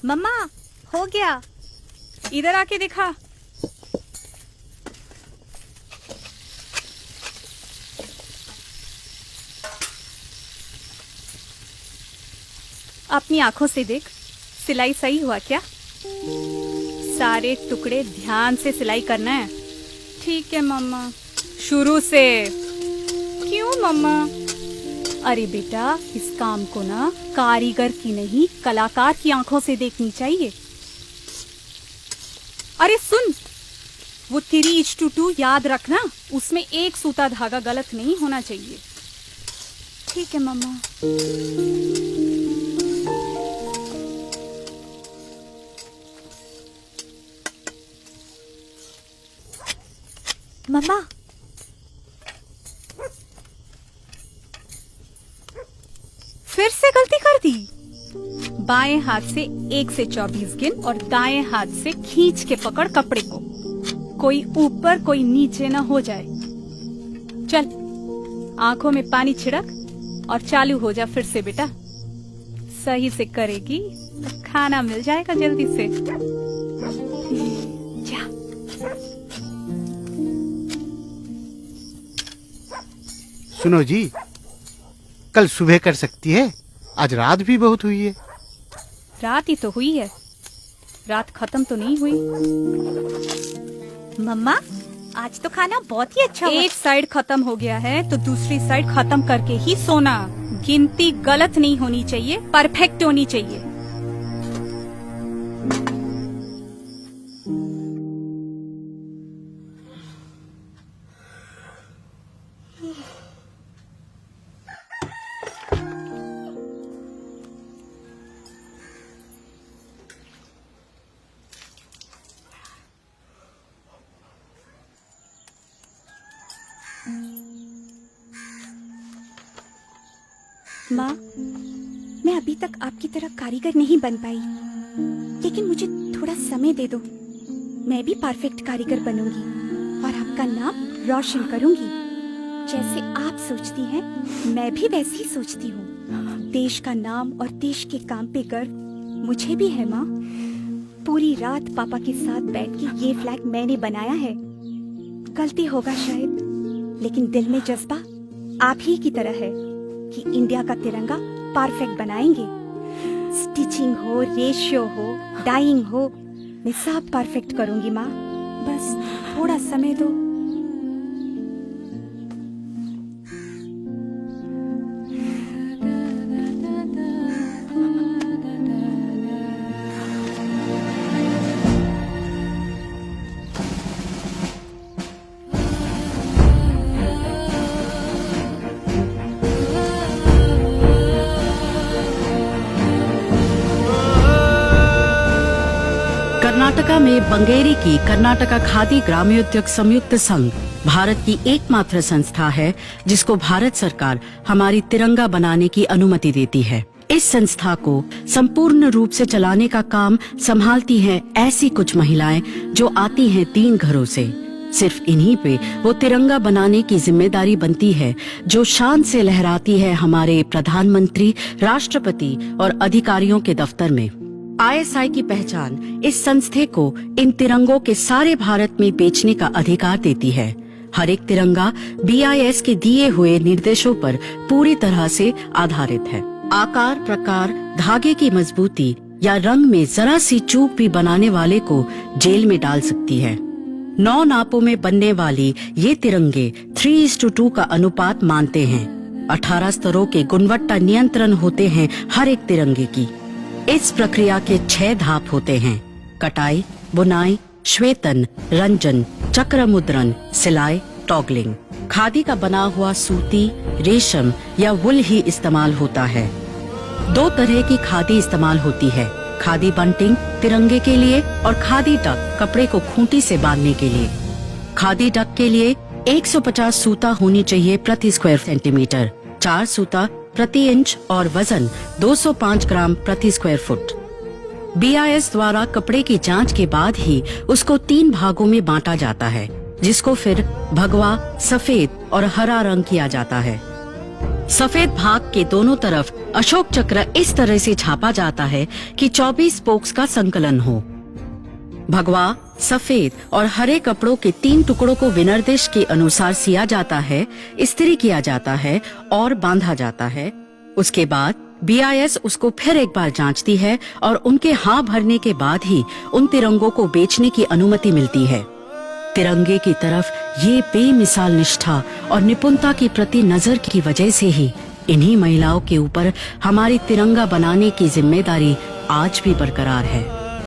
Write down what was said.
मम्मा, हो गया। इधर आके दिखा। अपनी आंखों से देख, सिलाई सही हुआ क्या? सारे टुकड़े ध्यान से सिलाई करना है। ठीक है मम्मा। शुरू से। क्यों मम्मा? अरे बेटा, इस काम को ना कारीगर की नहीं कलाकार की आंखों से देखनी चाहिए। अरे सुन, वो 3:2 याद रखना, उसमें एक सूता धागा गलत नहीं होना चाहिए। ठीक है मम्मा। मम्मा, फिर से गलती कर दी। बाएं हाथ से 1 से 24 गिन और दाएं हाथ से खींच के पकड़ कपड़े को। कोई ऊपर कोई नीचे ना हो जाए। चल, आंखों में पानी छिड़क और चालू हो जा फिर से बेटा। सही से करेगी तो खाना मिल जाएगा जल्दी से। जा। सुनो जी, कल सुबह कर सकती है? आज रात भी बहुत हुई है। रात ही तो हुई है, रात खत्म तो नहीं हुई। मम्मा, आज तो खाना बहुत ही अच्छा हुआ। एक साइड खत्म हो गया है तो दूसरी साइड खत्म करके ही सोना। गिनती गलत नहीं होनी चाहिए, परफेक्ट होनी चाहिए। माँ, मैं अभी तक आपकी तरह कारीगर नहीं बन पाई, लेकिन मुझे थोड़ा समय दे दो। मैं भी परफेक्ट कारीगर बनूंगी और आपका नाम रोशन करूंगी। जैसे आप सोचती हैं, मैं भी वैसे ही सोचती हूँ। देश का नाम और देश के काम पे गर्व मुझे भी है माँ। पूरी रात पापा के साथ बैठ के ये फ्लैग मैंने बनाया है। गलती होगा शायद, लेकिन दिल में जज्बा आप ही की तरह है कि इंडिया का तिरंगा परफेक्ट बनाएंगे। स्टिचिंग हो, रेशियो हो, डाइंग हो, मैं सब परफेक्ट करूंगी माँ। बस थोड़ा समय दो। कर्नाटका में बंगेरी की कर्नाटका खादी ग्रामोद्योग संयुक्त संघ भारत की एकमात्र संस्था है जिसको भारत सरकार हमारी तिरंगा बनाने की अनुमति देती है। इस संस्था को संपूर्ण रूप से चलाने का काम संभालती हैं ऐसी कुछ महिलाएं जो आती हैं 3 घरों से। सिर्फ इन्हीं पे वो तिरंगा बनाने की जिम्मेदारी बनती है जो शान से लहराती है हमारे प्रधानमंत्री, राष्ट्रपति और अधिकारियों के दफ्तर में। ISI की पहचान इस संस्थे को इन तिरंगों के सारे भारत में बेचने का अधिकार देती है। हर एक तिरंगा BIS के दिए हुए निर्देशों पर पूरी तरह से आधारित है। आकार, प्रकार, धागे की मजबूती या रंग में जरा सी चूक भी बनाने वाले को जेल में डाल सकती है। 9 नापों में बनने वाली ये तिरंगे 3:2 का अनुपात मानते हैं। 18 स्तरों के गुणवत्ता नियंत्रण होते हैं हर एक तिरंगे की। इस प्रक्रिया के 6 धाप होते हैं: कटाई, बुनाई, श्वेतन, रंजन, चक्र मुद्रण, सिलाई, टॉगलिंग। खादी का बना हुआ सूती, रेशम या वुल ही इस्तेमाल होता है। 2 तरह की खादी इस्तेमाल होती है: खादी बंटिंग तिरंगे के लिए और खादी डक कपड़े को खूंटी से बांधने के लिए। खादी डक के लिए 150 सूता होनी चाहिए प्रति स्क्वायर सेंटीमीटर, 4 सूता प्रति इंच और वजन 205 ग्राम प्रति स्क्वायर फुट। BIS द्वारा कपड़े की जांच के बाद ही उसको 3 भागों में बांटा जाता है, जिसको फिर भगवा, सफेद और हरा रंग किया जाता है। सफेद भाग के दोनों तरफ अशोक चक्र इस तरह से छापा जाता है कि 24 स्पोक्स का संकलन हो। भगवा, सफेद और हरे कपड़ों के 3 टुकड़ों को विनिर्देश के अनुसार सिया जाता है, इस्त्री किया जाता है और बांधा जाता है। उसके बाद BIS उसको फिर एक बार जांचती है और उनके हाँ भरने के बाद ही उन तिरंगों को बेचने की अनुमति मिलती है। तिरंगे की तरफ ये बेमिसाल निष्ठा और निपुणता की प्रति नजर की वजह से ही इन्हीं महिलाओं के ऊपर हमारी तिरंगा बनाने की जिम्मेदारी आज भी बरकरार है।